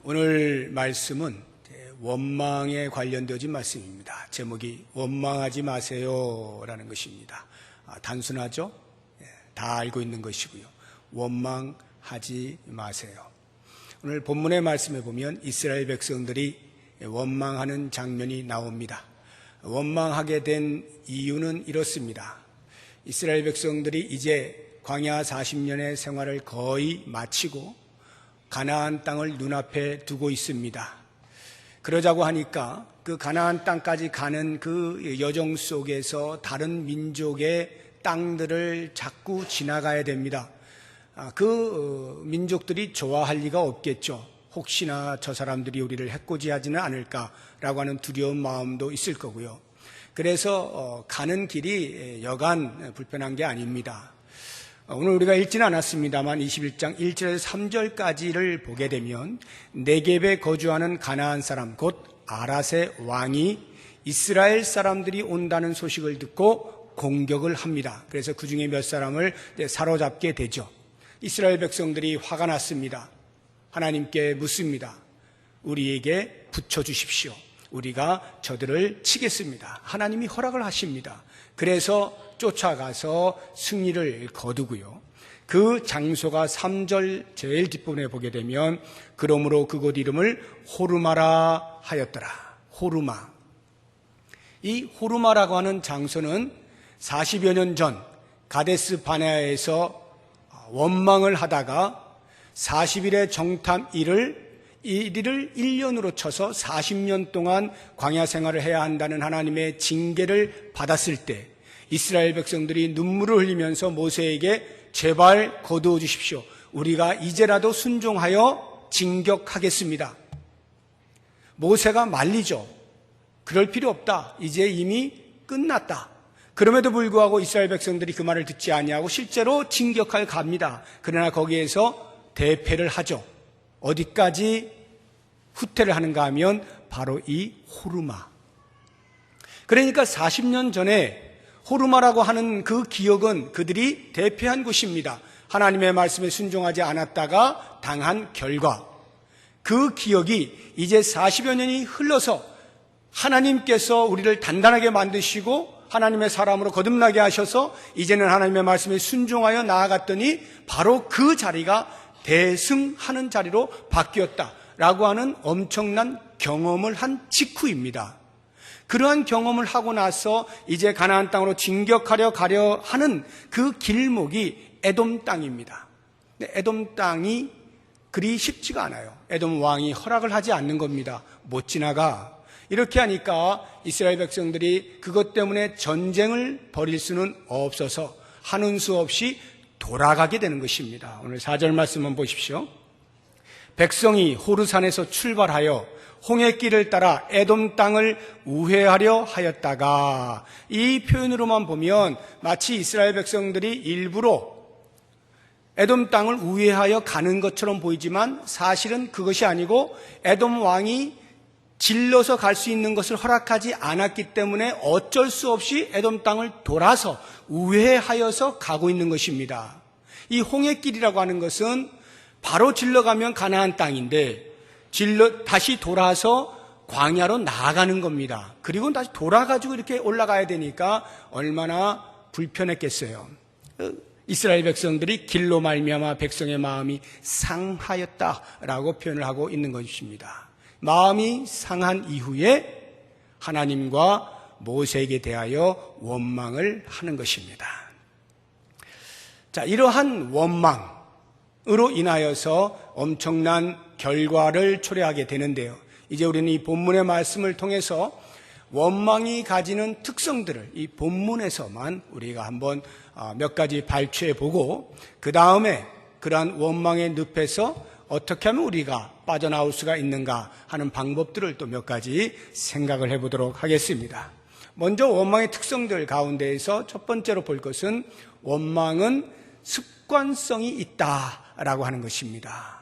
오늘 말씀은 원망에 관련되어진 말씀입니다. 제목이 원망하지 마세요라는 것입니다. 단순하죠? 다 알고 있는 것이고요. 원망하지 마세요. 오늘 본문의 말씀에 보면 이스라엘 백성들이 원망하는 장면이 나옵니다. 원망하게 된 이유는 이렇습니다. 이스라엘 백성들이 이제 광야 40년의 생활을 거의 마치고 가나안 땅을 눈앞에 두고 있습니다. 그러자고 하니까 그 가나안 땅까지 가는 그 여정 속에서 다른 민족의 땅들을 자꾸 지나가야 됩니다. 그 민족들이 좋아할 리가 없겠죠. 혹시나 저 사람들이 우리를 해코지하지는 않을까라고 하는 두려운 마음도 있을 거고요. 그래서 가는 길이 여간 불편한 게 아닙니다. 오늘 우리가 읽지는 않았습니다만 21장 1절에서 3절까지를 보게 되면 네겝에 거주하는 가나안 사람 곧 아랏의 왕이 이스라엘 사람들이 온다는 소식을 듣고 공격을 합니다. 그래서 그 중에 몇 사람을 사로잡게 되죠. 이스라엘 백성들이 화가 났습니다. 하나님께 묻습니다. 우리에게 붙여주십시오. 우리가 저들을 치겠습니다. 하나님이 허락을 하십니다. 그래서 쫓아가서 승리를 거두고요. 그 장소가 3절 제일 뒷부분에 보게 되면 그러므로 그곳 이름을 호르마라 하였더라. 호르마. 이 호르마라고 하는 장소는 40여 년 전 가데스 바네아에서 원망을 하다가 40일의 정탐 일을 1년으로 쳐서 40년 동안 광야 생활을 해야 한다는 하나님의 징계를 받았을 때 이스라엘 백성들이 눈물을 흘리면서 모세에게 제발 거두어 주십시오. 우리가 이제라도 순종하여 진격하겠습니다. 모세가 말리죠. 그럴 필요 없다. 이제 이미 끝났다. 그럼에도 불구하고 이스라엘 백성들이 그 말을 듣지 아니하고 실제로 진격하여 갑니다. 그러나 거기에서 대패를 하죠. 어디까지 후퇴를 하는가 하면 바로 이 호르마. 그러니까 40년 전에 호르마라고 하는 그 기억은 그들이 대패한 곳입니다. 하나님의 말씀에 순종하지 않았다가 당한 결과. 그 기억이 이제 40여 년이 흘러서 하나님께서 우리를 단단하게 만드시고 하나님의 사람으로 거듭나게 하셔서 이제는 하나님의 말씀에 순종하여 나아갔더니 바로 그 자리가 대승하는 자리로 바뀌었다라고 하는 엄청난 경험을 한 직후입니다. 그러한 경험을 하고 나서 이제 가나안 땅으로 진격하려 가려 하는 그 길목이 에돔 땅입니다. 에돔 땅이 그리 쉽지가 않아요. 에돔 왕이 허락을 하지 않는 겁니다. 못 지나가. 이렇게 하니까 이스라엘 백성들이 그것 때문에 전쟁을 벌일 수는 없어서 하는 수 없이 돌아가게 되는 것입니다. 오늘 4절 말씀만 보십시오. 백성이 호르산에서 출발하여 홍해길을 따라 에돔 땅을 우회하려 하였다가, 이 표현으로만 보면 마치 이스라엘 백성들이 일부러 에돔 땅을 우회하여 가는 것처럼 보이지만 사실은 그것이 아니고 에돔 왕이 질러서 갈 수 있는 것을 허락하지 않았기 때문에 어쩔 수 없이 에돔 땅을 돌아서 우회하여서 가고 있는 것입니다. 이 홍해길이라고 하는 것은 바로 질러가면 가나안 땅인데 다시 돌아서 광야로 나아가는 겁니다. 그리고 다시 돌아가지고 이렇게 올라가야 되니까 얼마나 불편했겠어요. 이스라엘 백성들이 길로 말미암아 백성의 마음이 상하였다라고 표현을 하고 있는 것입니다. 마음이 상한 이후에 하나님과 모세에게 대하여 원망을 하는 것입니다. 자, 이러한 원망으로 인하여서 엄청난 결과를 초래하게 되는데요. 이제 우리는 이 본문의 말씀을 통해서 원망이 가지는 특성들을 이 본문에서만 우리가 한번 몇 가지 발췌해 보고 그 다음에 그러한 원망의 늪에서 어떻게 하면 우리가 빠져나올 수가 있는가 하는 방법들을 또 몇 가지 생각을 해보도록 하겠습니다. 먼저 원망의 특성들 가운데에서 첫 번째로 볼 것은 원망은 습관성이 있다라고 하는 것입니다.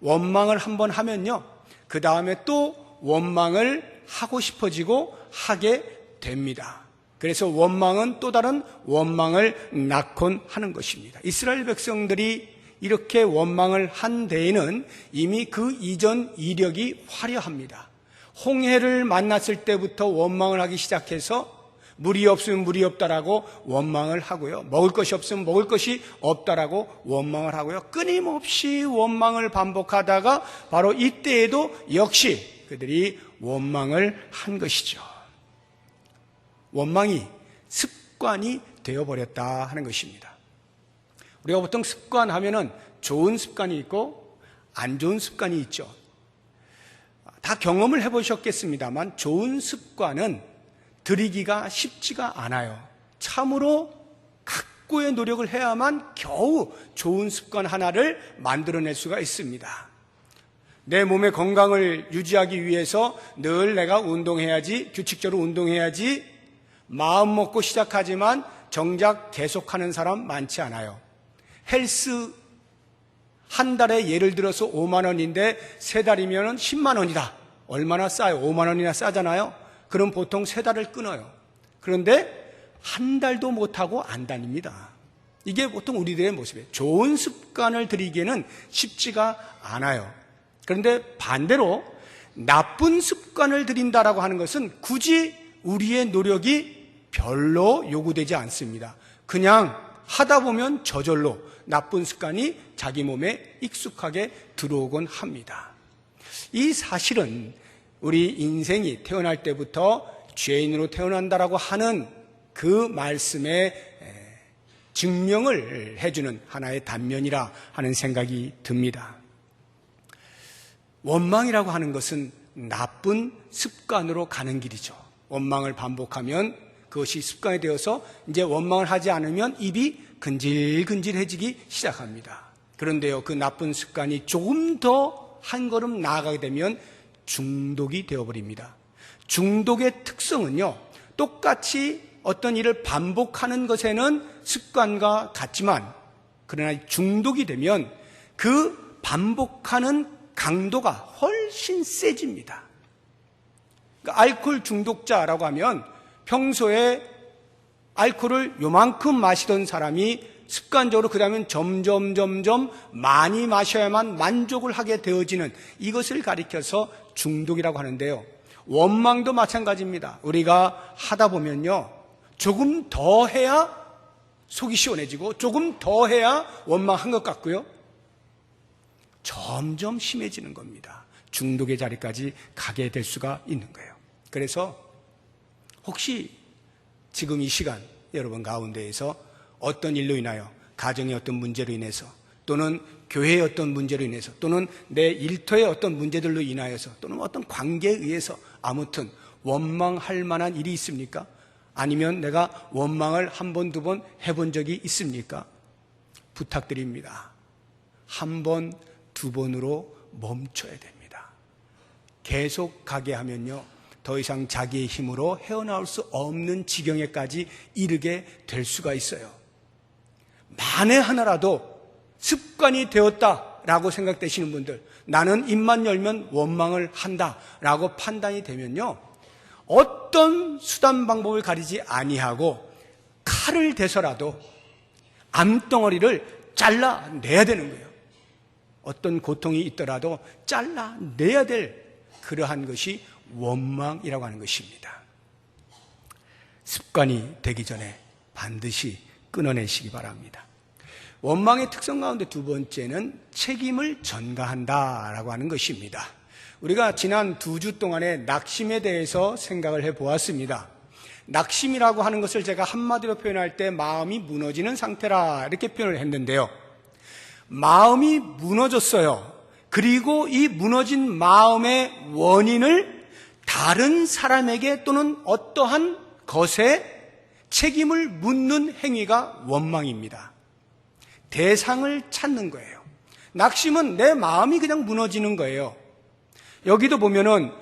원망을 한번 하면요, 그 다음에 또 원망을 하고 싶어지고 하게 됩니다. 그래서 원망은 또 다른 원망을 낳곤 하는 것입니다. 이스라엘 백성들이 이렇게 원망을 한 데에는 이미 그 이전 이력이 화려합니다. 홍해를 만났을 때부터 원망을 하기 시작해서 물이 없으면 물이 없다라고 원망을 하고요. 먹을 것이 없으면 먹을 것이 없다라고 원망을 하고요. 끊임없이 원망을 반복하다가 바로 이때에도 역시 그들이 원망을 한 것이죠. 원망이 습관이 되어버렸다 하는 것입니다. 우리가 보통 습관 하면은 좋은 습관이 있고 안 좋은 습관이 있죠. 다 경험을 해보셨겠습니다만 좋은 습관은 들이기가 쉽지가 않아요. 참으로 각고의 노력을 해야만 겨우 좋은 습관 하나를 만들어낼 수가 있습니다. 내 몸의 건강을 유지하기 위해서 늘 내가 운동해야지, 규칙적으로 운동해야지 마음 먹고 시작하지만 정작 계속하는 사람 많지 않아요. 헬스 한 달에 예를 들어서 5만 원인데 세 달이면 10만 원이다. 얼마나 싸요? 5만 원이나 싸잖아요. 그럼 보통 세 달을 끊어요. 그런데 한 달도 못하고 안 다닙니다. 이게 보통 우리들의 모습이에요. 좋은 습관을 들이기에는 쉽지가 않아요. 그런데 반대로 나쁜 습관을 들인다라고 하는 것은 굳이 우리의 노력이 별로 요구되지 않습니다. 그냥 하다 보면 저절로 나쁜 습관이 자기 몸에 익숙하게 들어오곤 합니다. 이 사실은 우리 인생이 태어날 때부터 죄인으로 태어난다라고 하는 그 말씀에 증명을 해주는 하나의 단면이라 하는 생각이 듭니다. 원망이라고 하는 것은 나쁜 습관으로 가는 길이죠. 원망을 반복하면 그것이 습관이 되어서 이제 원망을 하지 않으면 입이 근질근질해지기 시작합니다. 그런데요, 그 나쁜 습관이 조금 더 한 걸음 나아가게 되면 중독이 되어버립니다. 중독의 특성은요, 똑같이 어떤 일을 반복하는 것에는 습관과 같지만 그러나 중독이 되면 그 반복하는 강도가 훨씬 세집니다. 그러니까 알코올 중독자라고 하면 평소에 알코올을 요만큼 마시던 사람이 습관적으로 그 다음엔 점점 많이 마셔야만 만족을 하게 되어지는 이것을 가리켜서 중독이라고 하는데요. 원망도 마찬가지입니다. 우리가 하다 보면요, 조금 더 해야 속이 시원해지고 조금 더 해야 원망한 것 같고요, 점점 심해지는 겁니다. 중독의 자리까지 가게 될 수가 있는 거예요. 그래서 혹시 지금 이 시간 여러분 가운데에서 어떤 일로 인하여, 가정의 어떤 문제로 인해서, 또는 교회의 어떤 문제로 인해서, 또는 내 일터의 어떤 문제들로 인하여서, 또는 어떤 관계에 의해서 아무튼 원망할 만한 일이 있습니까? 아니면 내가 원망을 한 번, 두 번 해본 적이 있습니까? 부탁드립니다. 한 번, 두 번으로 멈춰야 됩니다. 계속 가게 하면요, 더 이상 자기의 힘으로 헤어나올 수 없는 지경에까지 이르게 될 수가 있어요. 만에 하나라도 습관이 되었다라고 생각되시는 분들, 나는 입만 열면 원망을 한다라고 판단이 되면요, 어떤 수단 방법을 가리지 아니하고 칼을 대서라도 암덩어리를 잘라내야 되는 거예요. 어떤 고통이 있더라도 잘라내야 될 그러한 것이 원망이라고 하는 것입니다. 습관이 되기 전에 반드시 끊어내시기 바랍니다. 원망의 특성 가운데 두 번째는 책임을 전가한다라고 하는 것입니다. 우리가 지난 2주 동안에 낙심에 대해서 생각을 해보았습니다. 낙심이라고 하는 것을 제가 한마디로 표현할 때 마음이 무너지는 상태라 이렇게 표현을 했는데요. 마음이 무너졌어요. 그리고 이 무너진 마음의 원인을 다른 사람에게 또는 어떠한 것에 책임을 묻는 행위가 원망입니다. 대상을 찾는 거예요. 낙심은 내 마음이 그냥 무너지는 거예요. 여기도 보면은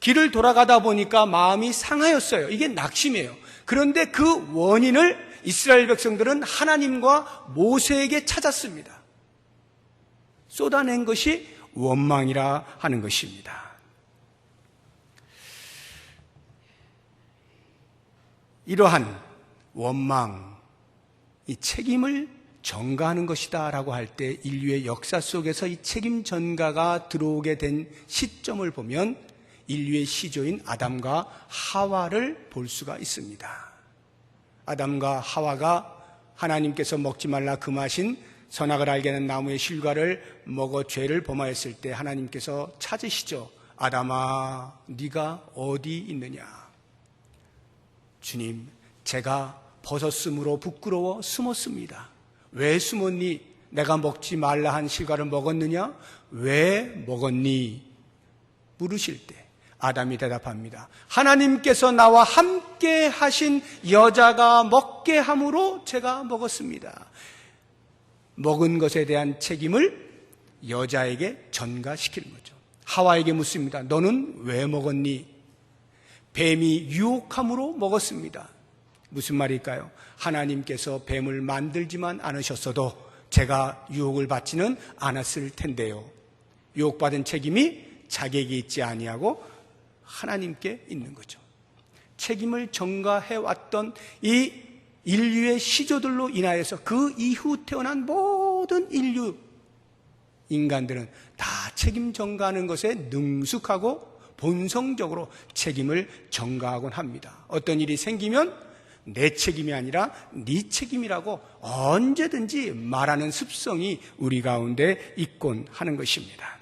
길을 돌아가다 보니까 마음이 상하였어요. 이게 낙심이에요. 그런데 그 원인을 이스라엘 백성들은 하나님과 모세에게 찾았습니다. 쏟아낸 것이 원망이라 하는 것입니다. 이러한 원망, 이 책임을 전가하는 것이다 라고 할 때 인류의 역사 속에서 이 책임 전가가 들어오게 된 시점을 보면 인류의 시조인 아담과 하와를 볼 수가 있습니다. 아담과 하와가 하나님께서 먹지 말라 금하신 선악을 알게 하는 나무의 실과를 먹어 죄를 범하였을 때 하나님께서 찾으시죠. 아담아, 네가 어디 있느냐? 주님, 제가 벗었으므로 부끄러워 숨었습니다. 왜 숨었니? 내가 먹지 말라 한 실과를 먹었느냐? 왜 먹었니? 물으실 때 아담이 대답합니다. 하나님께서 나와 함께 하신 여자가 먹게 함으로 제가 먹었습니다. 먹은 것에 대한 책임을 여자에게 전가시키는 거죠. 하와에게 묻습니다. 너는 왜 먹었니? 뱀이 유혹함으로 먹었습니다. 무슨 말일까요? 하나님께서 뱀을 만들지만 않으셨어도 제가 유혹을 받지는 않았을 텐데요. 유혹받은 책임이 자기에게 있지 아니하고 하나님께 있는 거죠. 책임을 전가해왔던 이 인류의 시조들로 인하여서 그 이후 태어난 모든 인류 인간들은 다 책임 전가하는 것에 능숙하고 본성적으로 책임을 전가하곤 합니다. 어떤 일이 생기면 내 책임이 아니라 네 책임이라고 언제든지 말하는 습성이 우리 가운데 있곤 하는 것입니다.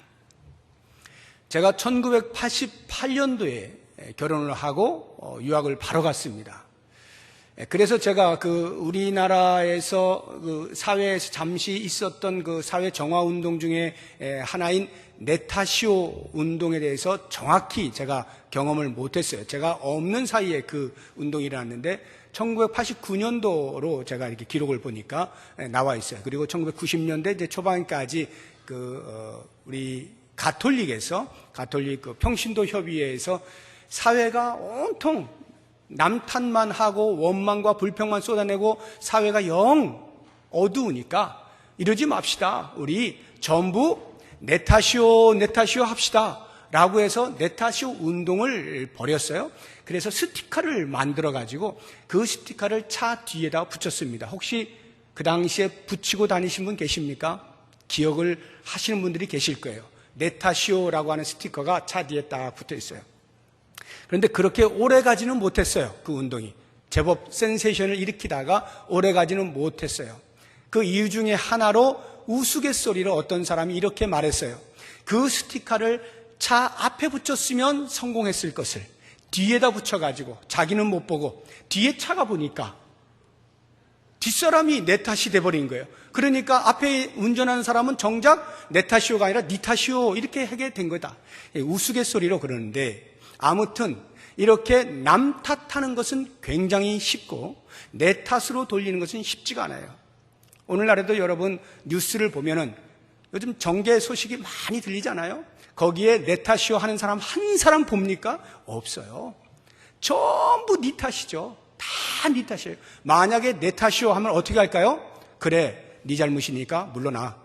제가 1988년도에 결혼을 하고 유학을 바로 갔습니다. 그래서 제가 우리나라에서 사회에서 잠시 있었던 그 사회 정화 운동 중에 하나인 네타시오 운동에 대해서 정확히 제가 경험을 못했어요. 제가 없는 사이에 그 운동이 일어났는데 1989년도로 제가 이렇게 기록을 보니까 나와 있어요. 그리고 1990년대 이제 초반까지 우리 가톨릭 평신도 협의회에서 사회가 온통 남탓만 하고 원망과 불평만 쏟아내고 사회가 영 어두우니까 이러지 맙시다. 우리 전부 네타시오 합시다. 라고 해서 네타시오 운동을 벌였어요. 그래서 스티커를 만들어가지고 그 스티커를 차 뒤에다 붙였습니다. 혹시 그 당시에 붙이고 다니신 분 계십니까? 기억을 하시는 분들이 계실 거예요. 네타시오라고 하는 스티커가 차 뒤에 딱 붙어 있어요. 그런데 그렇게 오래 가지는 못했어요. 그 운동이. 제법 센세이션을 일으키다가 오래 가지는 못했어요. 그 이유 중에 하나로 우스갯소리로 어떤 사람이 이렇게 말했어요. 그 스티커를 차 앞에 붙였으면 성공했을 것을 뒤에다 붙여가지고 자기는 못 보고 뒤에 차가 보니까 뒷사람이 내 탓이 돼버린 거예요. 그러니까 앞에 운전하는 사람은 정작 내 탓이오가 아니라 네 탓이오 이렇게 하게 된 거다. 우스갯소리로 그러는데 아무튼 이렇게 남 탓하는 것은 굉장히 쉽고 내 탓으로 돌리는 것은 쉽지가 않아요. 오늘날에도 여러분 뉴스를 보면은 요즘 정계 소식이 많이 들리잖아요. 거기에 내 탓이오 하는 사람 한 사람 봅니까? 없어요. 전부 네 탓이죠. 다 네 탓이에요. 만약에 내 탓이오 하면 어떻게 할까요? 그래, 네 잘못이니까 물러나.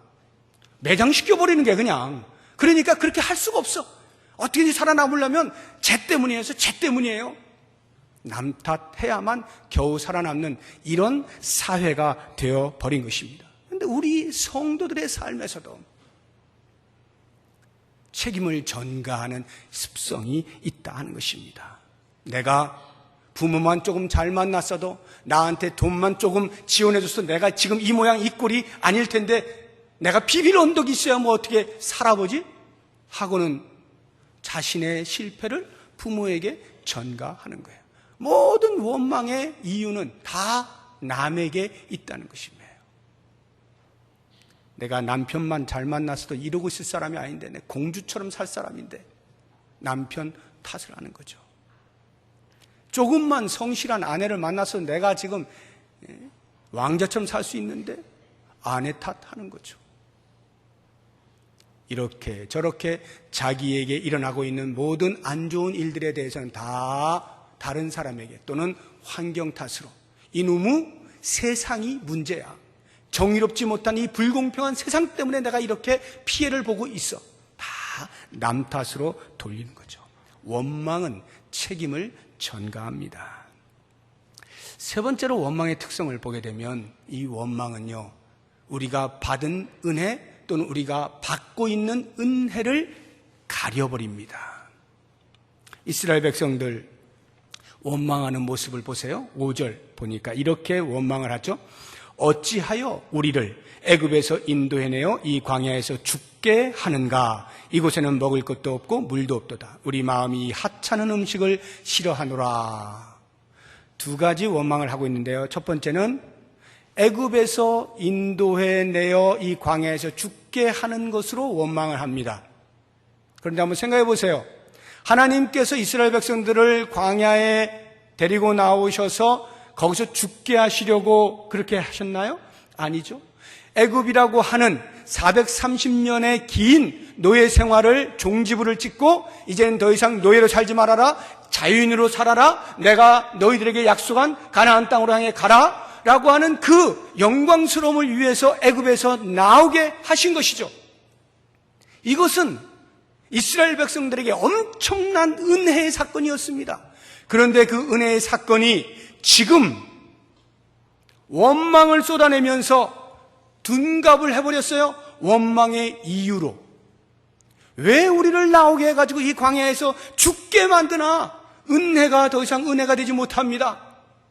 매장시켜버리는 게 그냥. 그러니까 그렇게 할 수가 없어. 어떻게든 살아남으려면 쟤 때문이에요. 남 탓해야만 겨우 살아남는 이런 사회가 되어버린 것입니다. 그런데 우리 성도들의 삶에서도 책임을 전가하는 습성이 있다 하는 것입니다. 내가 부모만 조금 잘 만났어도 나한테 돈만 조금 지원해줘서 내가 지금 이 모양 이 꼴이 아닐 텐데 내가 비빌 언덕이 있어야 뭐 어떻게 살아보지? 하고는 자신의 실패를 부모에게 전가하는 거예요. 모든 원망의 이유는 다 남에게 있다는 것입니다. 내가 남편만 잘 만났어도 이러고 있을 사람이 아닌데 내 공주처럼 살 사람인데 남편 탓을 하는 거죠. 조금만 성실한 아내를 만나서 내가 지금 왕자처럼 살 수 있는데 아내 탓하는 거죠. 이렇게 저렇게 자기에게 일어나고 있는 모든 안 좋은 일들에 대해서는 다 다른 사람에게 또는 환경 탓으로 이놈의 세상이 문제야. 정의롭지 못한 이 불공평한 세상 때문에 내가 이렇게 피해를 보고 있어. 다 남 탓으로 돌리는 거죠. 원망은 책임을 전가합니다. 세 번째로 원망의 특성을 보게 되면 이 원망은요, 우리가 받은 은혜 또는 우리가 받고 있는 은혜를 가려버립니다. 이스라엘 백성들 원망하는 모습을 보세요. 5절 보니까 이렇게 원망을 하죠. 어찌하여 우리를 애굽에서 인도해내어 이 광야에서 죽게 하는가? 이곳에는 먹을 것도 없고 물도 없도다. 우리 마음이 이 하찮은 음식을 싫어하노라. 두 가지 원망을 하고 있는데요. 첫 번째는 애굽에서 인도해내어 이 광야에서 죽게 하는 것으로 원망을 합니다. 그런데 한번 생각해 보세요. 하나님께서 이스라엘 백성들을 광야에 데리고 나오셔서 거기서 죽게 하시려고 그렇게 하셨나요? 아니죠. 애굽이라고 하는 430년의 긴 노예 생활을 종지부를 찍고 이제는 더 이상 노예로 살지 말아라, 자유인으로 살아라, 내가 너희들에게 약속한 가나안 땅으로 향해 가라 라고 하는 그 영광스러움을 위해서 애굽에서 나오게 하신 것이죠. 이것은 이스라엘 백성들에게 엄청난 은혜의 사건이었습니다. 그런데 그 은혜의 사건이 지금 원망을 쏟아내면서 둔갑을 해버렸어요. 원망의 이유로. 왜 우리를 나오게 해가지고 이 광야에서 죽게 만드나? 은혜가 더 이상 은혜가 되지 못합니다.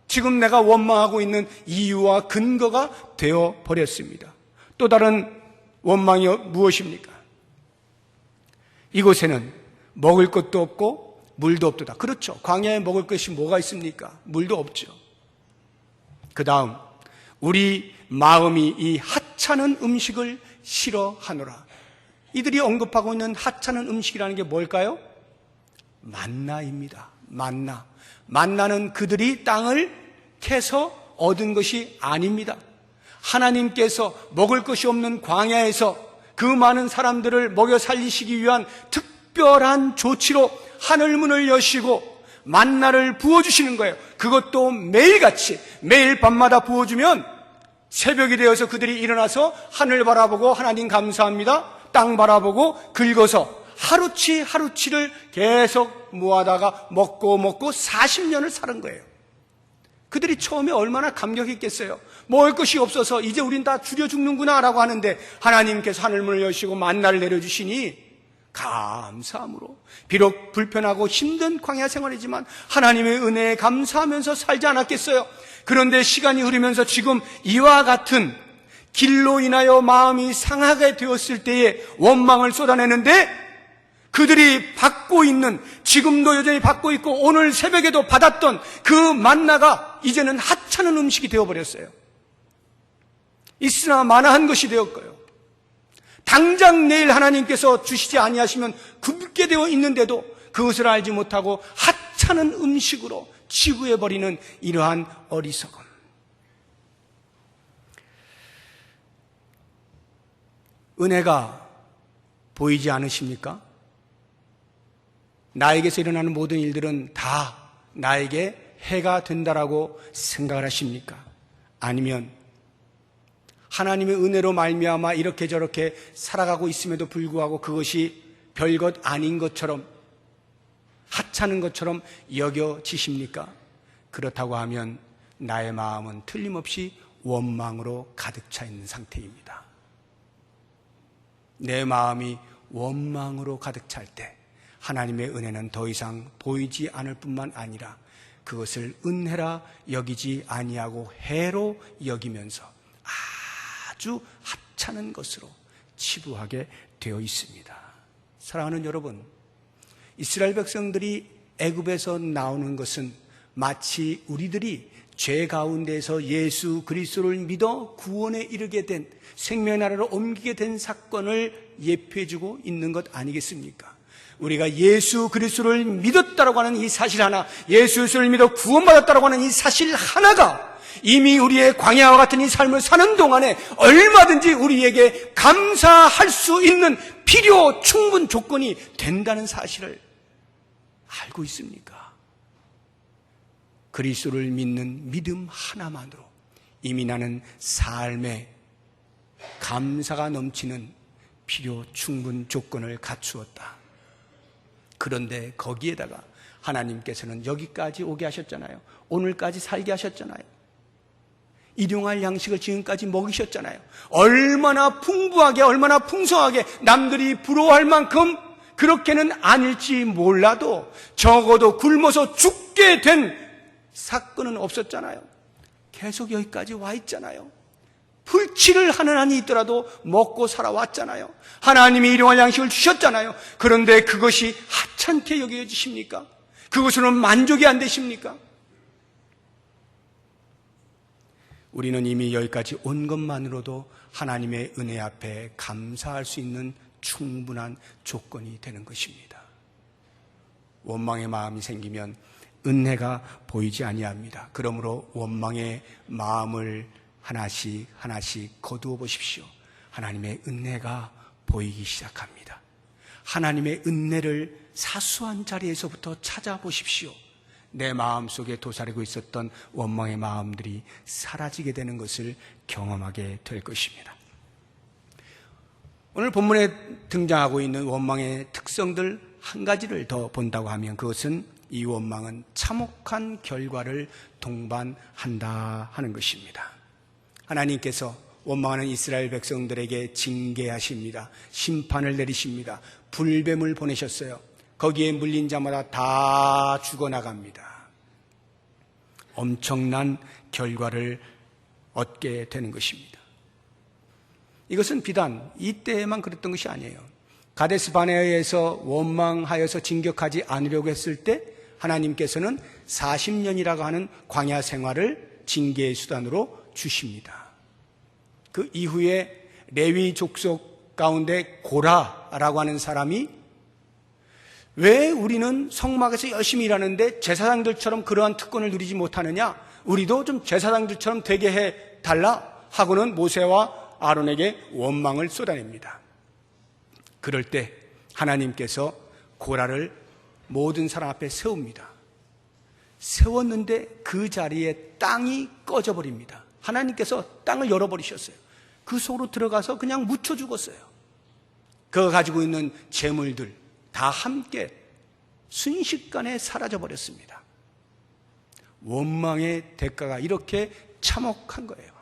지금 내가 원망하고 있는 이유와 근거가 되어버렸습니다. 또 다른 원망이 무엇입니까? 이곳에는 먹을 것도 없고 물도 없도다. 그렇죠. 광야에 먹을 것이 뭐가 있습니까? 물도 없죠. 그 다음 우리 마음이 이 하찮은 음식을 싫어하노라. 이들이 언급하고 있는 하찮은 음식이라는 게 뭘까요? 만나입니다. 만나. 만나는 그들이 땅을 캐서 얻은 것이 아닙니다. 하나님께서 먹을 것이 없는 광야에서 그 많은 사람들을 먹여 살리시기 위한 특별한 조치로 하늘문을 여시고 만나를 부어주시는 거예요. 그것도 매일같이 매일 밤마다 부어주면 새벽이 되어서 그들이 일어나서 하늘 바라보고 하나님 감사합니다, 땅 바라보고 긁어서 하루치 하루치를 계속 모아다가 먹고 40년을 살은 거예요. 그들이 처음에 얼마나 감격했겠어요. 먹을 것이 없어서 이제 우린 다 줄여 죽는구나 라고 하는데 하나님께서 하늘문을 여시고 만나를 내려주시니 감사함으로, 비록 불편하고 힘든 광야 생활이지만 하나님의 은혜에 감사하면서 살지 않았겠어요? 그런데 시간이 흐르면서 지금 이와 같은 길로 인하여 마음이 상하게 되었을 때에 원망을 쏟아내는데 그들이 받고 있는, 지금도 여전히 받고 있고 오늘 새벽에도 받았던 그 만나가 이제는 하찮은 음식이 되어버렸어요. 있으나 마나한 것이 되었고요. 당장 내일 하나님께서 주시지 아니하시면 굶게 되어 있는데도 그것을 알지 못하고 하찮은 음식으로 치부해버리는 이러한 어리석음. 은혜가 보이지 않으십니까? 나에게서 일어나는 모든 일들은 다 나에게 해가 된다라고 생각을 하십니까? 아니면 하나님의 은혜로 말미암아 이렇게 저렇게 살아가고 있음에도 불구하고 그것이 별것 아닌 것처럼, 하찮은 것처럼 여겨지십니까? 그렇다고 하면 나의 마음은 틀림없이 원망으로 가득 차 있는 상태입니다. 내 마음이 원망으로 가득 찰 때 하나님의 은혜는 더 이상 보이지 않을 뿐만 아니라 그것을 은혜라 여기지 아니하고 해로 여기면서 아주 하찮은 것으로 치부하게 되어 있습니다. 사랑하는 여러분, 이스라엘 백성들이 애굽에서 나오는 것은 마치 우리들이 죄 가운데서 예수 그리스도를 믿어 구원에 이르게 된, 생명의 나라로 옮기게 된 사건을 예표해주고 있는 것 아니겠습니까? 우리가 예수 그리스도를 믿었다라고 하는 이 사실 하나, 예수 그리스도를 믿어 구원받았다라고 하는 이 사실 하나가 이미 우리의 광야와 같은 이 삶을 사는 동안에 얼마든지 우리에게 감사할 수 있는 필요 충분 조건이 된다는 사실을 알고 있습니까? 그리스도를 믿는 믿음 하나만으로 이미 나는 삶에 감사가 넘치는 필요 충분 조건을 갖추었다. 그런데 거기에다가 하나님께서는 여기까지 오게 하셨잖아요. 오늘까지 살게 하셨잖아요. 일용할 양식을 지금까지 먹이셨잖아요. 얼마나 풍부하게, 얼마나 풍성하게 남들이 부러워할 만큼 그렇게는 아닐지 몰라도 적어도 굶어서 죽게 된 사건은 없었잖아요. 계속 여기까지 와 있잖아요. 불치를 하는 한이 있더라도 먹고 살아왔잖아요. 하나님이 일용할 양식을 주셨잖아요. 그런데 그것이 하찮게 여겨지십니까? 그것으로는 만족이 안 되십니까? 우리는 이미 여기까지 온 것만으로도 하나님의 은혜 앞에 감사할 수 있는 충분한 조건이 되는 것입니다. 원망의 마음이 생기면 은혜가 보이지 아니합니다. 그러므로 원망의 마음을 하나씩 하나씩 거두어 보십시오. 하나님의 은혜가 보이기 시작합니다. 하나님의 은혜를 사소한 자리에서부터 찾아보십시오. 내 마음속에 도사리고 있었던 원망의 마음들이 사라지게 되는 것을 경험하게 될 것입니다. 오늘 본문에 등장하고 있는 원망의 특성들 한 가지를 더 본다고 하면 그것은 이 원망은 참혹한 결과를 동반한다 하는 것입니다. 하나님께서 원망하는 이스라엘 백성들에게 징계하십니다. 심판을 내리십니다. 불뱀을 보내셨어요. 거기에 물린 자마다 다 죽어나갑니다. 엄청난 결과를 얻게 되는 것입니다. 이것은 비단 이때에만 그랬던 것이 아니에요. 가데스 바네아에서 원망하여서 진격하지 않으려고 했을 때 하나님께서는 40년이라고 하는 광야 생활을 징계의 수단으로 주십니다. 그 이후에 레위 족속 가운데 고라라고 하는 사람이 왜 우리는 성막에서 열심히 일하는데 제사장들처럼 그러한 특권을 누리지 못하느냐? 우리도 좀 제사장들처럼 되게 해달라 하고는 모세와 아론에게 원망을 쏟아냅니다. 그럴 때 하나님께서 고라를 모든 사람 앞에 세웁니다. 세웠는데 그 자리에 땅이 꺼져버립니다. 하나님께서 땅을 열어버리셨어요. 그 속으로 들어가서 그냥 묻혀 죽었어요. 그가 가지고 있는 재물들 다 함께 순식간에 사라져버렸습니다. 원망의 대가가 이렇게 참혹한 거예요.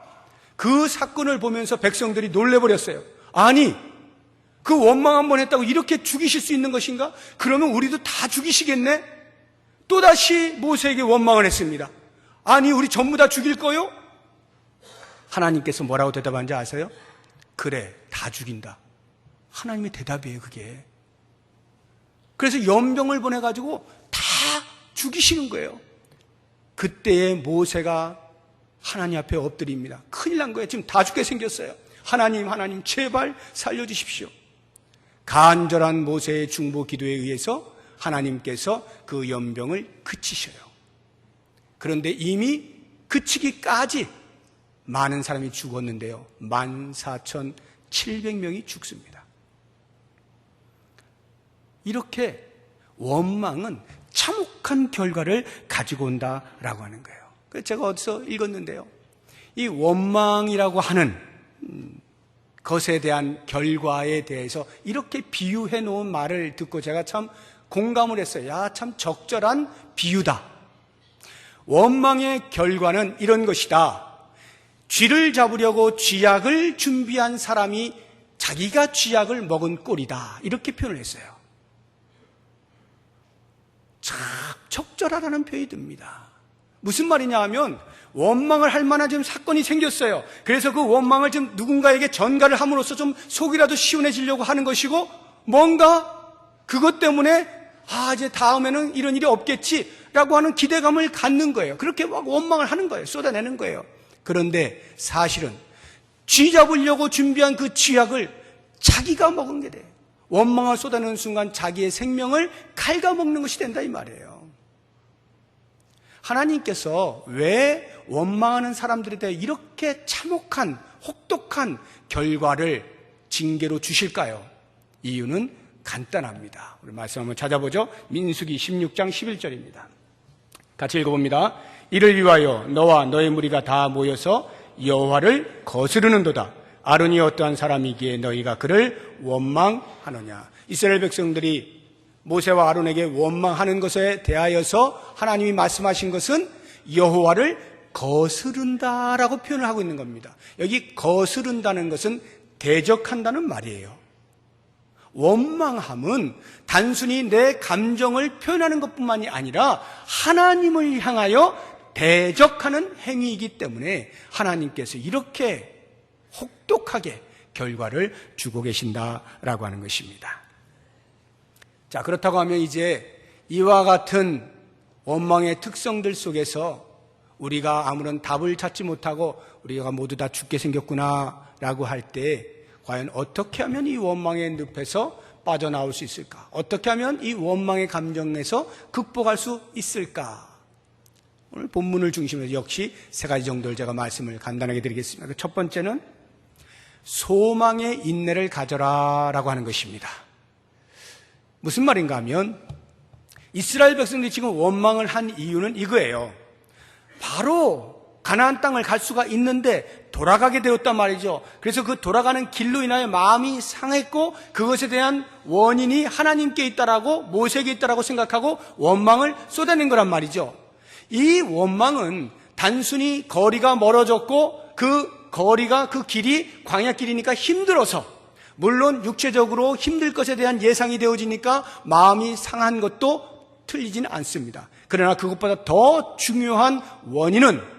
그 사건을 보면서 백성들이 놀래버렸어요. 아니, 그 원망 한 번 했다고 이렇게 죽이실 수 있는 것인가? 그러면 우리도 다 죽이시겠네? 또다시 모세에게 원망을 했습니다. 아니, 우리 전부 다 죽일 거요? 하나님께서 뭐라고 대답한지 아세요? 그래, 다 죽인다. 하나님의 대답이에요, 그게. 그래서 연병을 보내가지고 다 죽이시는 거예요. 그때에 모세가 하나님 앞에 엎드립니다. 큰일 난 거예요. 지금 다 죽게 생겼어요. 하나님, 제발 살려주십시오. 간절한 모세의 중보 기도에 의해서 하나님께서 그 연병을 그치셔요. 그런데 이미 그치기까지 많은 사람이 죽었는데요. 14,700명이 죽습니다. 이렇게 원망은 참혹한 결과를 가지고 온다라고 하는 거예요. 그래서 제가 어디서 읽었는데요. 이 원망이라고 하는 것에 대한 결과에 대해서 이렇게 비유해 놓은 말을 듣고 제가 참 공감을 했어요. 야, 참 적절한 비유다. 원망의 결과는 이런 것이다. 쥐를 잡으려고 쥐약을 준비한 사람이 자기가 쥐약을 먹은 꼴이다. 이렇게 표현을 했어요. 참 적절하다는 표현이 듭니다. 무슨 말이냐 하면 원망을 할 만한 지금 사건이 생겼어요. 그래서 그 원망을 좀 누군가에게 전가를 함으로써 좀 속이라도 시원해지려고 하는 것이고 뭔가 그것 때문에 이제 다음에는 이런 일이 없겠지라고 하는 기대감을 갖는 거예요. 그렇게 막 원망을 하는 거예요. 쏟아내는 거예요. 그런데 사실은 쥐 잡으려고 준비한 그 쥐약을 자기가 먹은 게 돼요. 원망을 쏟아내는 순간 자기의 생명을 갉아먹는 것이 된다 이 말이에요. 하나님께서 왜 원망하는 사람들에 대해 이렇게 참혹한 혹독한 결과를 징계로 주실까요? 이유는 간단합니다. 우리 말씀 한번 찾아보죠. 민수기 16장 11절입니다. 같이 읽어봅니다. 이를 위하여 너와 너의 무리가 다 모여서 여호와를 거스르는도다. 아론이 어떠한 사람이기에 너희가 그를 원망하느냐. 이스라엘 백성들이 모세와 아론에게 원망하는 것에 대하여서 하나님이 말씀하신 것은 여호와를 거스른다라고 표현을 하고 있는 겁니다. 여기 거스른다는 것은 대적한다는 말이에요. 원망함은 단순히 내 감정을 표현하는 것뿐만이 아니라 하나님을 향하여 대적하는 행위이기 때문에 하나님께서 이렇게 혹독하게 결과를 주고 계신다라고 하는 것입니다. 자, 그렇다고 하면 이제 이와 같은 원망의 특성들 속에서 우리가 아무런 답을 찾지 못하고 우리가 모두 다 죽게 생겼구나라고 할 때 과연 어떻게 하면 이 원망의 늪에서 빠져나올 수 있을까? 어떻게 하면 이 원망의 감정에서 극복할 수 있을까? 오늘 본문을 중심으로 역시 세 가지 정도를 제가 말씀을 간단하게 드리겠습니다. 첫 번째는 소망의 인내를 가져라 라고 하는 것입니다. 무슨 말인가 하면 이스라엘 백성들이 지금 원망을 한 이유는 이거예요. 바로 가나안 땅을 갈 수가 있는데 돌아가게 되었단 말이죠. 그래서 그 돌아가는 길로 인하여 마음이 상했고 그것에 대한 원인이 하나님께 있다라고 모세에게 있다라고 생각하고 원망을 쏟아낸 거란 말이죠. 이 원망은 단순히 거리가 멀어졌고 그 길이 광야길이니까 힘들어서, 물론 육체적으로 힘들 것에 대한 예상이 되어지니까 마음이 상한 것도 틀리진 않습니다. 그러나 그것보다 더 중요한 원인은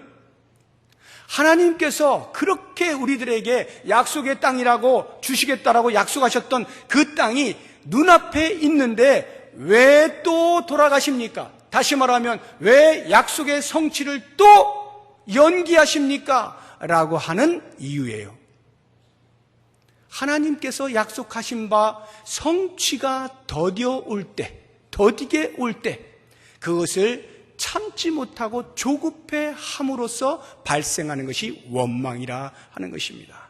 하나님께서 그렇게 우리들에게 약속의 땅이라고 주시겠다라고 약속하셨던 그 땅이 눈앞에 있는데 왜 또 돌아가십니까? 다시 말하면 왜 약속의 성취를 또 연기하십니까? 라고 하는 이유예요. 하나님께서 약속하신 바 성취가 더디게 올 때 그것을 참지 못하고 조급해 함으로써 발생하는 것이 원망이라 하는 것입니다.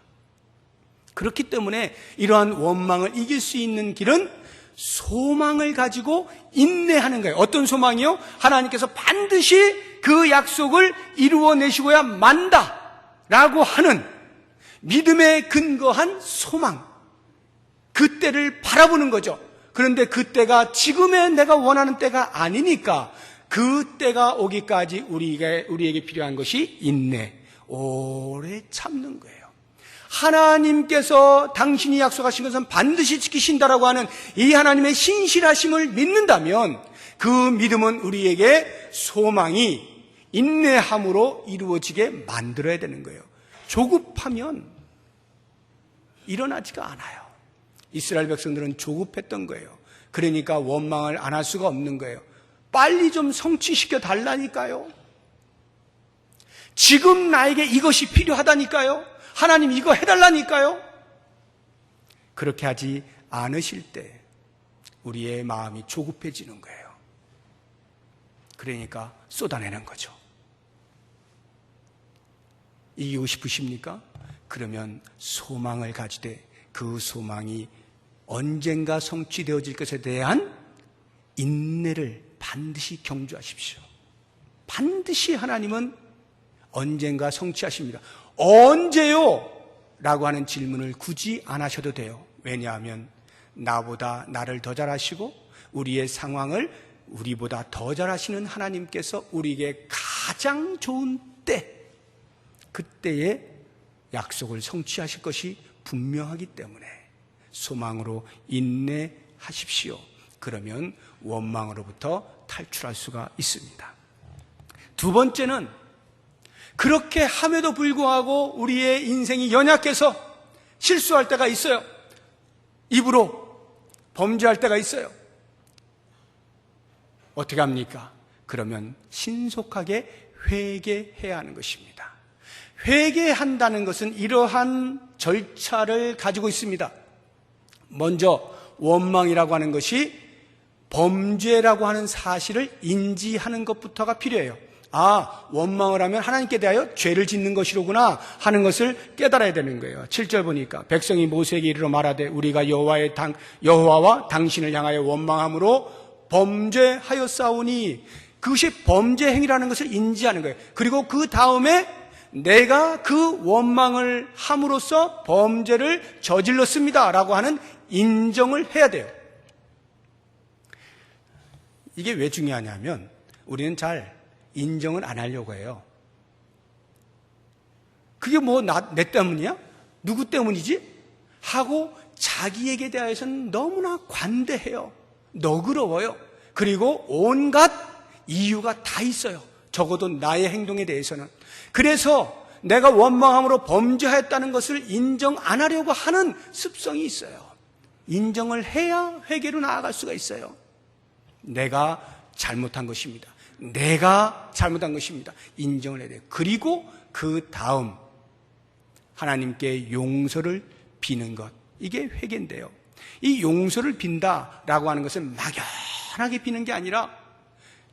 그렇기 때문에 이러한 원망을 이길 수 있는 길은 소망을 가지고 인내하는 거예요. 어떤 소망이요? 하나님께서 반드시 그 약속을 이루어내시고야 만다라고 하는 믿음에 근거한 소망, 그때를 바라보는 거죠. 그런데 그때가 지금의 내가 원하는 때가 아니니까 그 때가 오기까지 우리에게 필요한 것이 인내, 오래 참는 거예요. 하나님께서 당신이 약속하신 것은 반드시 지키신다라고 하는 이 하나님의 신실하심을 믿는다면 그 믿음은 우리에게 소망이 인내함으로 이루어지게 만들어야 되는 거예요. 조급하면 일어나지가 않아요. 이스라엘 백성들은 조급했던 거예요. 그러니까 원망을 안 할 수가 없는 거예요. 빨리 좀 성취시켜 달라니까요. 지금 나에게 이것이 필요하다니까요. 하나님 이거 해달라니까요. 그렇게 하지 않으실 때 우리의 마음이 조급해지는 거예요. 그러니까 쏟아내는 거죠. 이기고 싶으십니까? 그러면 소망을 가지되 그 소망이 언젠가 성취되어질 것에 대한 인내를 반드시 경주하십시오. 반드시 하나님은 언젠가 성취하십니다. 언제요? 라고 하는 질문을 굳이 안 하셔도 돼요. 왜냐하면 나보다 나를 더 잘 아시고 우리의 상황을 우리보다 더 잘 아시는 하나님께서 우리에게 가장 좋은 때, 그때에 약속을 성취하실 것이 분명하기 때문에 소망으로 인내하십시오. 그러면 원망으로부터 탈출할 수가 있습니다. 두 번째는 그렇게 함에도 불구하고 우리의 인생이 연약해서 실수할 때가 있어요. 입으로 범죄할 때가 있어요. 어떻게 합니까? 그러면 신속하게 회개해야 하는 것입니다. 회개한다는 것은 이러한 절차를 가지고 있습니다. 먼저 원망이라고 하는 것이 범죄라고 하는 사실을 인지하는 것부터가 필요해요. 아, 원망을 하면 하나님께 대하여 죄를 짓는 것이로구나 하는 것을 깨달아야 되는 거예요. 7절 보니까 백성이 모세에게 이르러 말하되 우리가 여호와와 당신을 향하여 원망함으로 범죄하였사오니, 그것이 범죄 행위라는 것을 인지하는 거예요. 그리고 그 다음에 내가 그 원망을 함으로써 범죄를 저질렀습니다 라고 하는 인정을 해야 돼요. 이게 왜 중요하냐면 우리는 잘 인정을 안 하려고 해요. 그게 뭐 내 때문이야? 누구 때문이지? 하고 자기에게 대해서는 너무나 관대해요. 너그러워요. 그리고 온갖 이유가 다 있어요. 적어도 나의 행동에 대해서는. 그래서 내가 원망함으로 범죄하였다는 것을 인정 안 하려고 하는 습성이 있어요. 인정을 해야 회개로 나아갈 수가 있어요. 내가 잘못한 것입니다. 내가 잘못한 것입니다. 인정을 해야 돼요. 그리고 그 다음 하나님께 용서를 비는 것, 이게 회개인데요. 이 용서를 빈다라고 하는 것은 막연하게 비는 게 아니라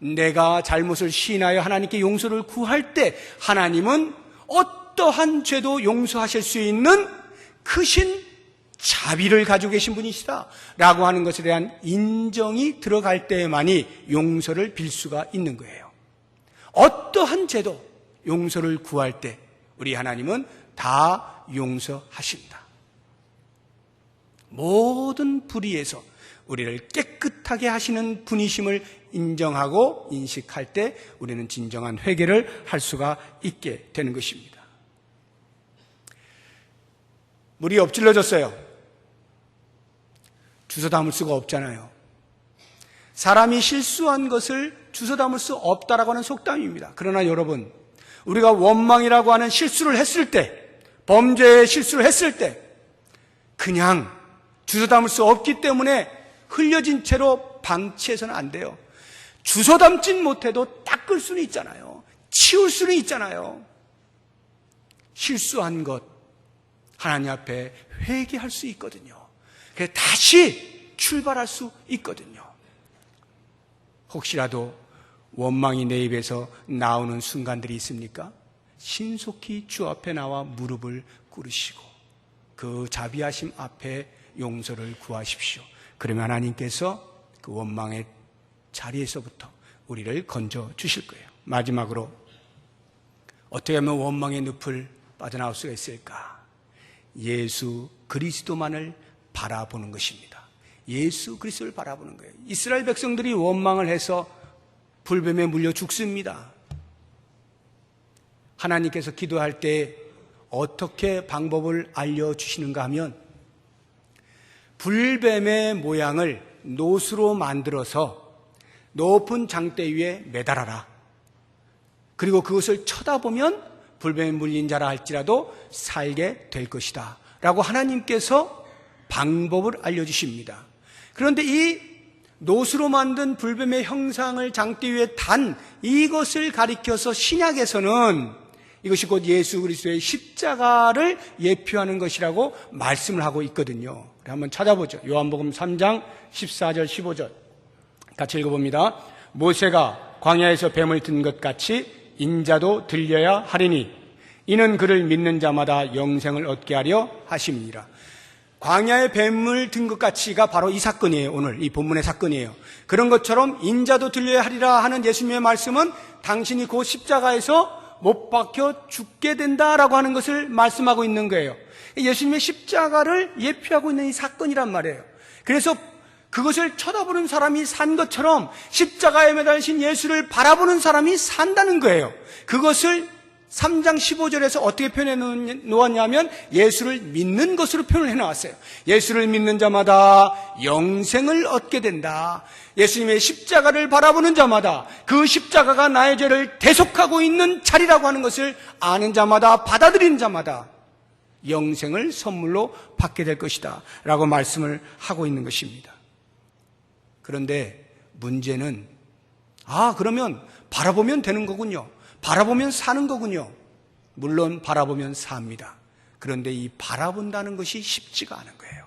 내가 잘못을 시인하여 하나님께 용서를 구할 때 하나님은 어떠한 죄도 용서하실 수 있는 크신 자비를 가지고 계신 분이시다 라고 하는 것에 대한 인정이 들어갈 때만이 용서를 빌 수가 있는 거예요. 어떠한 죄도 용서를 구할 때 우리 하나님은 다 용서하신다. 모든 불의에서 우리를 깨끗하게 하시는 분이심을 인정하고 인식할 때 우리는 진정한 회개를 할 수가 있게 되는 것입니다. 물이 엎질러졌어요. 주워 담을 수가 없잖아요. 사람이 실수한 것을 주워 담을 수 없다라고 하는 속담입니다. 그러나 여러분, 우리가 원망이라고 하는 실수를 했을 때, 범죄의 실수를 했을 때 그냥 주워 담을 수 없기 때문에 흘려진 채로 방치해서는 안 돼요. 주워 담진 못해도 닦을 수는 있잖아요. 치울 수는 있잖아요. 실수한 것 하나님 앞에 회개할 수 있거든요. 그래서 다시 출발할 수 있거든요. 혹시라도 원망이 내 입에서 나오는 순간들이 있습니까? 신속히 주 앞에 나와 무릎을 꿇으시고 그 자비하심 앞에 용서를 구하십시오. 그러면 하나님께서 그 원망의 자리에서부터 우리를 건져 주실 거예요. 마지막으로 어떻게 하면 원망의 늪을 빠져나올 수가 있을까? 예수 그리스도만을 바라보는 것입니다. 예수 그리스도를 바라보는 거예요. 이스라엘 백성들이 원망을 해서 불뱀에 물려 죽습니다. 하나님께서 기도할 때 어떻게 방법을 알려주시는가 하면 불뱀의 모양을 노수로 만들어서 높은 장대 위에 매달아라. 그리고 그것을 쳐다보면 불뱀에 물린 자라 할지라도 살게 될 것이다 라고 하나님께서 방법을 알려주십니다. 그런데 이 노수로 만든 불뱀의 형상을 장대 위에 단 이것을 가리켜서 신약에서는 이것이 곧 예수 그리스도의 십자가를 예표하는 것이라고 말씀을 하고 있거든요. 한번 찾아보죠. 요한복음 3장 14절 15절 같이 읽어봅니다. 모세가 광야에서 뱀을 든 것 같이 인자도 들려야 하리니 이는 그를 믿는 자마다 영생을 얻게 하려 하심이니라. 광야에 뱀을 든 것 같이가 바로 이 사건이에요. 오늘 이 본문의 사건이에요. 그런 것처럼 인자도 들려야 하리라 하는 예수님의 말씀은 당신이 그 십자가에서 못 박혀 죽게 된다라고 하는 것을 말씀하고 있는 거예요. 예수님의 십자가를 예표하고 있는 이 사건이란 말이에요. 그래서 그것을 쳐다보는 사람이 산 것처럼 십자가에 매달리신 예수를 바라보는 사람이 산다는 거예요. 그것을 3장 15절에서 어떻게 표현해 놓았냐면 예수를 믿는 것으로 표현을 해 놓았어요. 예수를 믿는 자마다 영생을 얻게 된다. 예수님의 십자가를 바라보는 자마다 그 십자가가 나의 죄를 대속하고 있는 자리라고 하는 것을 아는 자마다 받아들이는 자마다 영생을 선물로 받게 될 것이다 라고 말씀을 하고 있는 것입니다. 그런데 문제는 그러면 바라보면 되는 거군요. 바라보면 사는 거군요. 물론 바라보면 삽니다. 그런데 이 바라본다는 것이 쉽지가 않은 거예요.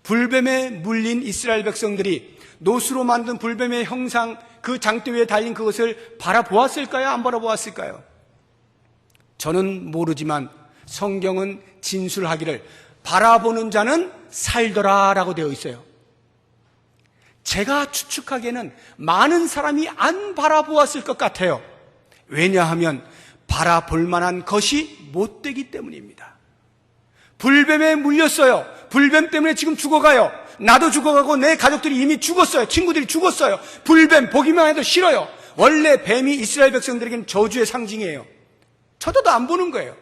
불뱀에 물린 이스라엘 백성들이 노수로 만든 불뱀의 형상 그 장대 위에 달린 그것을 바라보았을까요? 안 바라보았을까요? 저는 모르지만 성경은 진술하기를 바라보는 자는 살더라라고 되어 있어요. 제가 추측하기에는 많은 사람이 안 바라보았을 것 같아요. 왜냐하면 바라볼 만한 것이 못 되기 때문입니다. 불뱀에 물렸어요. 불뱀 때문에 지금 죽어가요. 나도 죽어가고 내 가족들이 이미 죽었어요. 친구들이 죽었어요. 불뱀 보기만 해도 싫어요. 원래 뱀이 이스라엘 백성들에게는 저주의 상징이에요. 쳐다도 안 보는 거예요.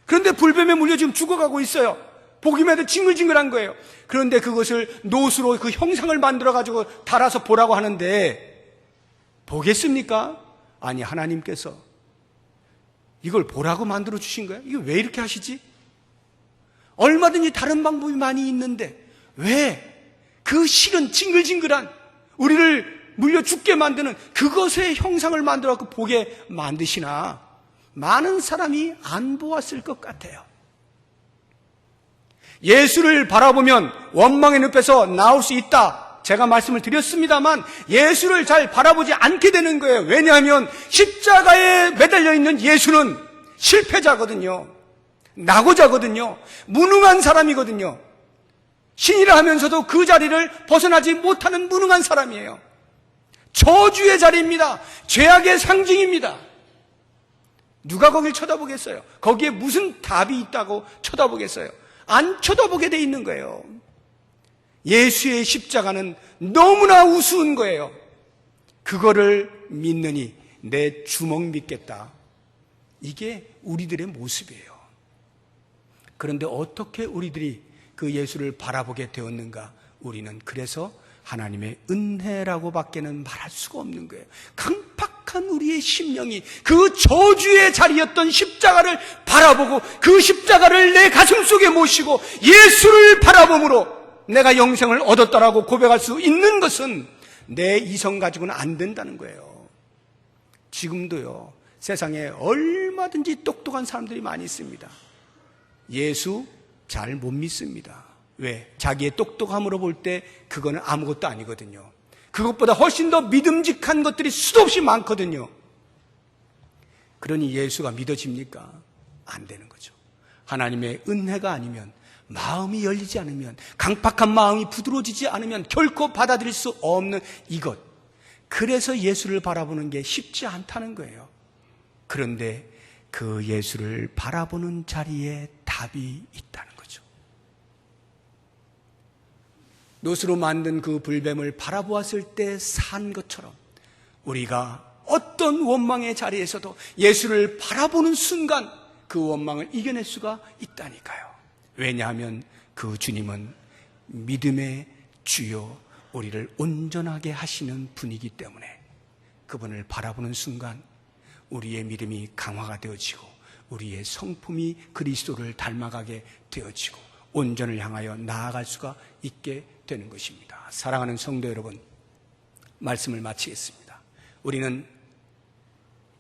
그런데 불뱀에 물려 지금 죽어가고 있어요. 보기만 해도 징글징글한 거예요. 그런데 그것을 노수로 그 형상을 만들어가지고 달아서 보라고 하는데 보겠습니까? 아니, 하나님께서 이걸 보라고 만들어 주신 거예요. 이거 왜 이렇게 하시지? 얼마든지 다른 방법이 많이 있는데 왜 그 실은 징글징글한 우리를 물려 죽게 만드는 그것의 형상을 만들어서 보게 만드시나? 많은 사람이 안 보았을 것 같아요. 예수를 바라보면 원망의 늪에서 나올 수 있다. 제가 말씀을 드렸습니다만 예수를 잘 바라보지 않게 되는 거예요. 왜냐하면 십자가에 매달려 있는 예수는 실패자거든요. 낙오자거든요. 무능한 사람이거든요. 신이라 하면서도 그 자리를 벗어나지 못하는 무능한 사람이에요. 저주의 자리입니다. 죄악의 상징입니다. 누가 거길 쳐다보겠어요? 거기에 무슨 답이 있다고 쳐다보겠어요? 안 쳐다보게 돼 있는 거예요. 예수의 십자가는 너무나 우스운 거예요. 그거를 믿느니 내 주먹 믿겠다. 이게 우리들의 모습이에요. 그런데 어떻게 우리들이 그 예수를 바라보게 되었는가? 우리는 그래서 하나님의 은혜라고 밖에는 말할 수가 없는 거예요. 강팍한 우리의 심령이 그 저주의 자리였던 십자가를 바라보고 그 십자가를 내 가슴 속에 모시고 예수를 바라봄으로 내가 영생을 얻었다라고 고백할 수 있는 것은 내 이성 가지고는 안 된다는 거예요. 지금도요, 세상에 얼마든지 똑똑한 사람들이 많이 있습니다. 예수 잘 못 믿습니다. 왜? 자기의 똑똑함으로 볼 때 그거는 아무것도 아니거든요. 그것보다 훨씬 더 믿음직한 것들이 수도 없이 많거든요. 그러니 예수가 믿어집니까? 안 되는 거죠. 하나님의 은혜가 아니면, 마음이 열리지 않으면, 강팍한 마음이 부드러워지지 않으면 결코 받아들일 수 없는 이것. 그래서 예수를 바라보는 게 쉽지 않다는 거예요. 그런데 그 예수를 바라보는 자리에 답이 있다는 거죠. 노수로 만든 그 불뱀을 바라보았을 때 산 것처럼 우리가 어떤 원망의 자리에서도 예수를 바라보는 순간 그 원망을 이겨낼 수가 있다니까요. 왜냐하면 그 주님은 믿음의 주요, 우리를 온전하게 하시는 분이기 때문에 그분을 바라보는 순간 우리의 믿음이 강화가 되어지고 우리의 성품이 그리스도를 닮아가게 되어지고 온전을 향하여 나아갈 수가 있게 되는 것입니다. 사랑하는 성도 여러분, 말씀을 마치겠습니다. 우리는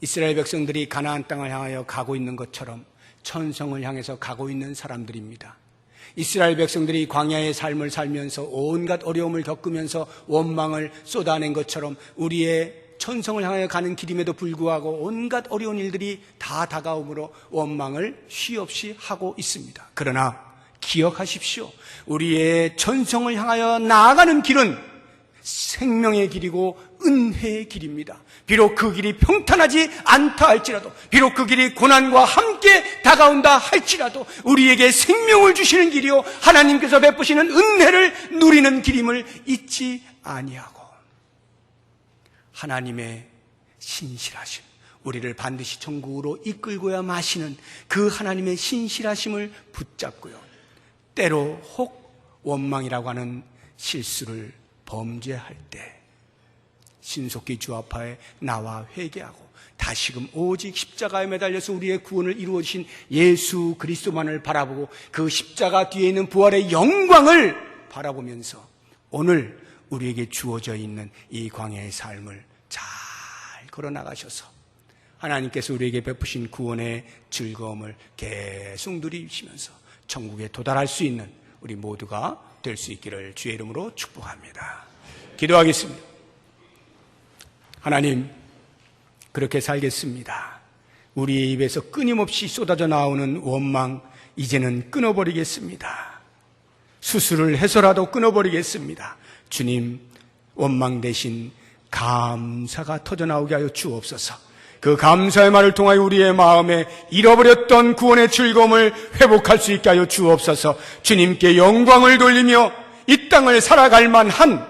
이스라엘 백성들이 가나안 땅을 향하여 가고 있는 것처럼 천성을 향해서 가고 있는 사람들입니다. 이스라엘 백성들이 광야의 삶을 살면서 온갖 어려움을 겪으면서 원망을 쏟아낸 것처럼 우리의 천성을 향하여 가는 길임에도 불구하고 온갖 어려운 일들이 다 다가오므로 원망을 쉬없이 하고 있습니다. 그러나 기억하십시오. 우리의 천성을 향하여 나아가는 길은 생명의 길이고 은혜의 길입니다. 비록 그 길이 평탄하지 않다 할지라도, 비록 그 길이 고난과 함께 다가온다 할지라도 우리에게 생명을 주시는 길이요 하나님께서 베푸시는 은혜를 누리는 길임을 잊지 아니하고 하나님의 신실하심, 우리를 반드시 천국으로 이끌고야 마시는 그 하나님의 신실하심을 붙잡고요, 때로 혹 원망이라고 하는 실수를 범죄할 때 신속히 주 앞에 나와 회개하고 다시금 오직 십자가에 매달려서 우리의 구원을 이루어 주신 예수 그리스도만을 바라보고 그 십자가 뒤에 있는 부활의 영광을 바라보면서 오늘 우리에게 주어져 있는 이 광야의 삶을 잘 걸어나가셔서 하나님께서 우리에게 베푸신 구원의 즐거움을 계속 누리시면서 천국에 도달할 수 있는 우리 모두가 될 수 있기를 주의 이름으로 축복합니다. 기도하겠습니다. 하나님, 그렇게 살겠습니다. 우리의 입에서 끊임없이 쏟아져 나오는 원망 이제는 끊어버리겠습니다. 수술을 해서라도 끊어버리겠습니다. 주님, 원망 대신 감사가 터져나오게 하여 주옵소서. 그 감사의 말을 통하여 우리의 마음에 잃어버렸던 구원의 즐거움을 회복할 수 있게 하여 주옵소서. 주님께 영광을 돌리며 이 땅을 살아갈 만한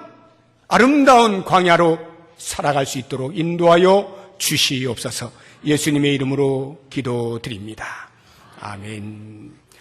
아름다운 광야로 살아갈 수 있도록 인도하여 주시옵소서. 예수님의 이름으로 기도드립니다. 아멘.